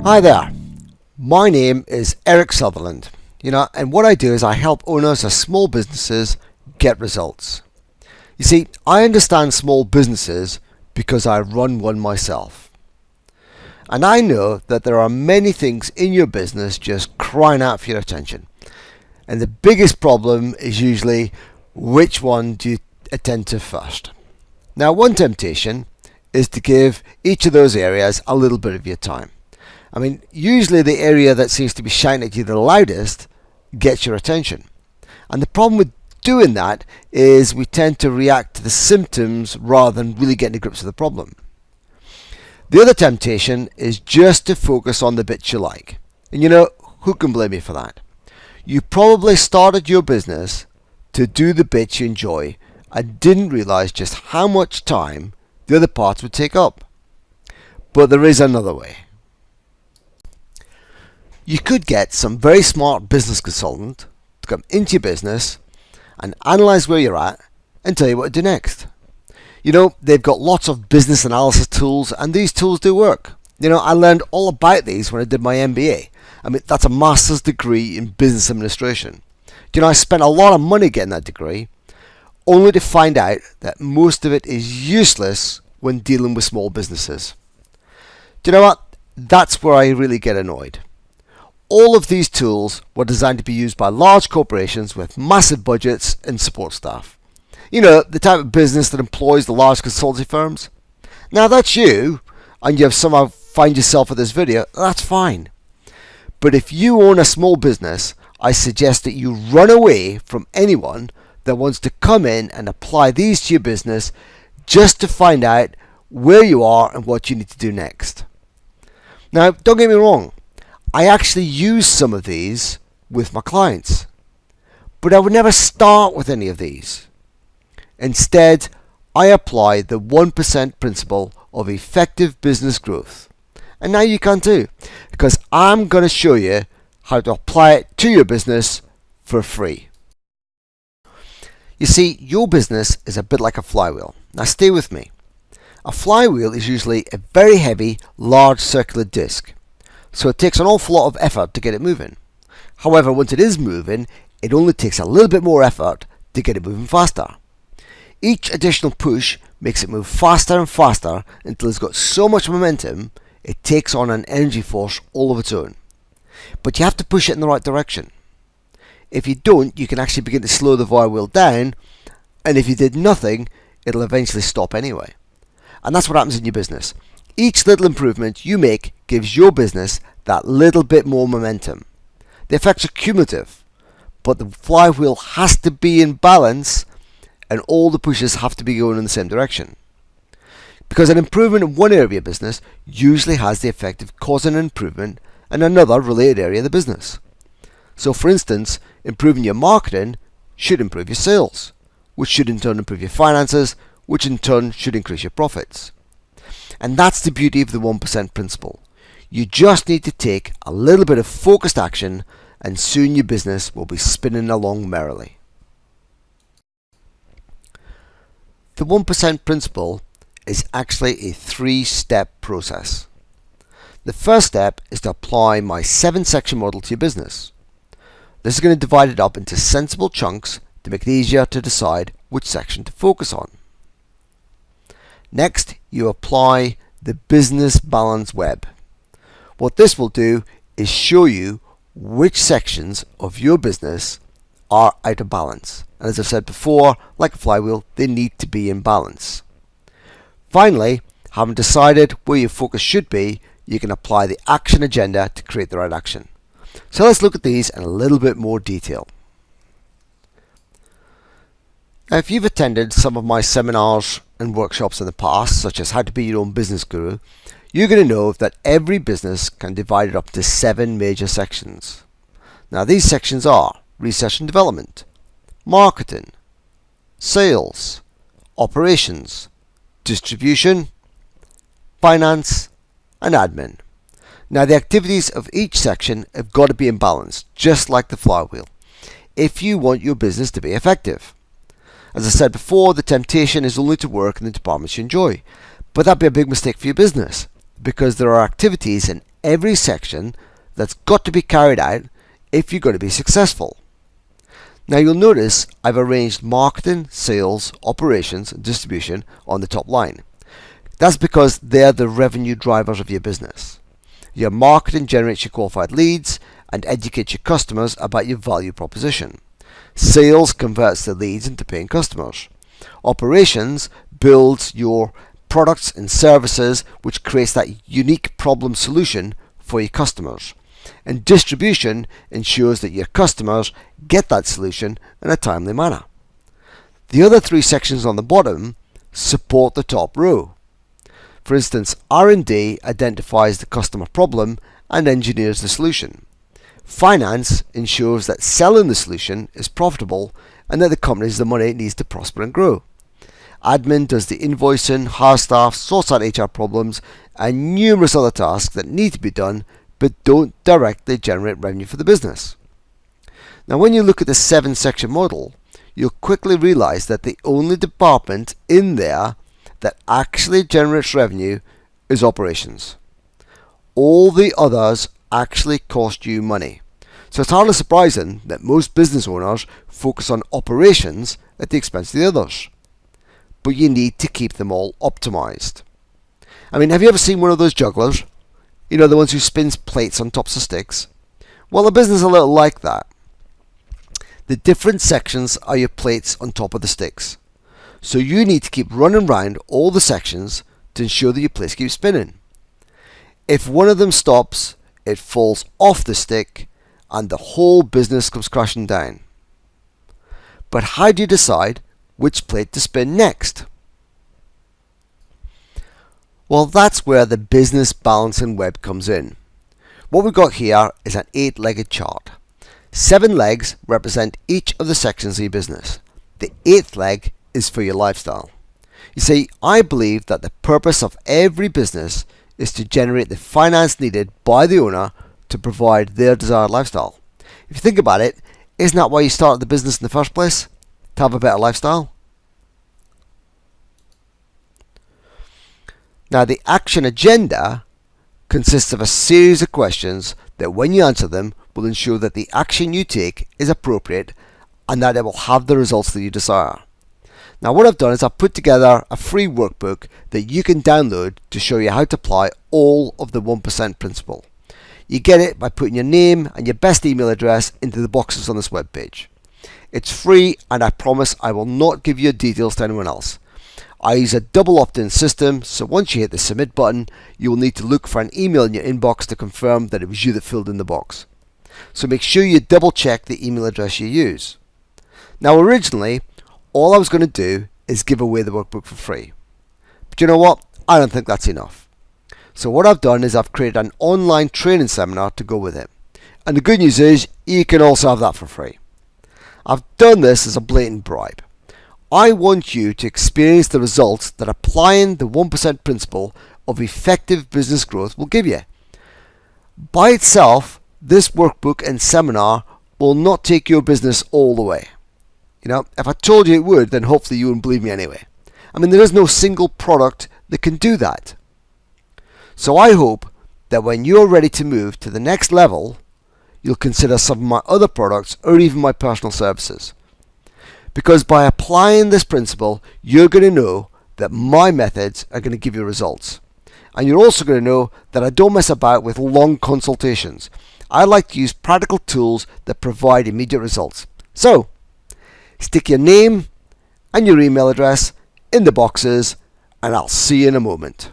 Hi there, my name is Eric Sutherland, and what I do is I help owners of small businesses get results. You see, I understand small businesses because I run one myself. And I know that there are many things in your business just crying out for your attention. And the biggest problem is usually which one do you attend to first. Now, one temptation is to give each of those areas a little bit of your time. I mean, usually the area that seems to be shouting at you the loudest gets your attention. And the problem with doing that is we tend to react to the symptoms rather than really getting to grips with the problem. The other temptation is just to focus on the bits you like. And who can blame you for that? You probably started your business to do the bits you enjoy and didn't realize just how much time the other parts would take up. But there is another way. You could get some very smart business consultant to come into your business and analyze where you're at and tell you what to do next. They've got lots of business analysis tools, and these tools do work. I learned all about these when I did my MBA. I mean, that's a master's degree in business administration. I spent a lot of money getting that degree, only to find out that most of it is useless when dealing with small businesses. Do you know what? That's where I really get annoyed. All of these tools were designed to be used by large corporations with massive budgets and support staff. The type of business that employs the large consultancy firms. Now that's you, and you have somehow find yourself at this video, that's fine. But if you own a small business, I suggest that you run away from anyone that wants to come in and apply these to your business just to find out where you are and what you need to do next. Now, don't get me wrong. I actually use some of these with my clients, but I would never start with any of these. Instead, I apply the 1% principle of effective business growth. And now you can too, because I'm going to show you how to apply it to your business for free. You see, your business is a bit like a flywheel. Now stay with me. A flywheel is usually a very heavy, large circular disc. So it takes an awful lot of effort to get it moving. However, once it is moving, it only takes a little bit more effort to get it moving faster. Each additional push makes it move faster and faster until it's got so much momentum, it takes on an energy force all of its own. But you have to push it in the right direction. If you don't, you can actually begin to slow the flywheel down, and if you did nothing, it'll eventually stop anyway. And that's what happens in your business. Each little improvement you make gives your business that little bit more momentum. The effects are cumulative, but the flywheel has to be in balance and all the pushes have to be going in the same direction. Because an improvement in one area of your business usually has the effect of causing an improvement in another related area of the business. So for instance, improving your marketing should improve your sales, which should in turn improve your finances, which in turn should increase your profits. And that's the beauty of the 1% principle. You just need to take a little bit of focused action and soon your business will be spinning along merrily. The 1% principle is actually a 3-step process. The first step is to apply my 7-section model to your business. This is going to divide it up into sensible chunks to make it easier to decide which section to focus on. Next, you apply the business balance web. What this will do is show you which sections of your business are out of balance. And as I've said before, like a flywheel, they need to be in balance. Finally, having decided where your focus should be, you can apply the action agenda to create the right action. So let's look at these in a little bit more detail. Now, if you've attended some of my seminars and workshops in the past, such as How to Be Your Own Business Guru, you're going to know that every business can divide it up to 7 major sections. Now these sections are research and development, marketing, sales, operations, distribution, finance, and admin. Now the activities of each section have got to be in balance, just like the flywheel, if you want your business to be effective. As I said before, the temptation is only to work in the departments you enjoy, but that'd be a big mistake for your business, because there are activities in every section that's got to be carried out if you're going to be successful. Now you'll notice I've arranged marketing, sales, operations and distribution on the top line. That's because they're the revenue drivers of your business. Your marketing generates your qualified leads and educates your customers about your value proposition. Sales converts the leads into paying customers. Operations builds your products and services, which creates that unique problem solution for your customers. And distribution ensures that your customers get that solution in a timely manner. The other three sections on the bottom support the top row. For instance, R&D identifies the customer problem and engineers the solution. Finance ensures that selling the solution is profitable and that the company has the money it needs to prosper and grow. Admin does the invoicing, hires staff, sorts out HR problems, and numerous other tasks that need to be done but don't directly generate revenue for the business. Now, when you look at the 7-section model, you'll quickly realize that the only department in there that actually generates revenue is operations. All the others actually cost you money. So it's hardly surprising that most business owners focus on operations at the expense of the others. But you need to keep them all optimized. I mean, have you ever seen one of those jugglers? You know, the ones who spins plates on tops of sticks? Well, the business is a little like that. The different sections are your plates on top of the sticks. So you need to keep running around all the sections to ensure that your plates keep spinning. If one of them stops, it falls off the stick and the whole business comes crashing down. But how do you decide which plate to spin next? Well, that's where the business balancing web comes in. What we've got here is an 8-legged chart. 7 legs represent each of the sections of your business. The 8th leg is for your lifestyle. You see, I believe that the purpose of every business is to generate the finance needed by the owner to provide their desired lifestyle. If you think about it, isn't that why you started the business in the first place? To have a better lifestyle? Now, the action agenda consists of a series of questions that, when you answer them, will ensure that the action you take is appropriate and that it will have the results that you desire. Now, what I've done is I've put together a free workbook that you can download to show you how to apply all of the 1% principle. You get it by putting your name and your best email address into the boxes on this webpage. It's free, and I promise I will not give your details to anyone else. I use a double opt-in system, so once you hit the submit button, you will need to look for an email in your inbox to confirm that it was you that filled in the box. So make sure you double check the email address you use. Now, originally, all I was going to do is give away the workbook for free. But you know what? I don't think that's enough. So what I've done is I've created an online training seminar to go with it. And the good news is you can also have that for free. I've done this as a blatant bribe. I want you to experience the results that applying the 1% principle of effective business growth will give you. By itself, this workbook and seminar will not take your business all the way. You know, if I told you it would, then hopefully you wouldn't believe me anyway. I mean, there is no single product that can do that. So I hope that when you're ready to move to the next level, you'll consider some of my other products or even my personal services. Because by applying this principle, you're going to know that my methods are going to give you results. And you're also going to know that I don't mess about with long consultations. I like to use practical tools that provide immediate results. So, stick your name and your email address in the boxes, and I'll see you in a moment.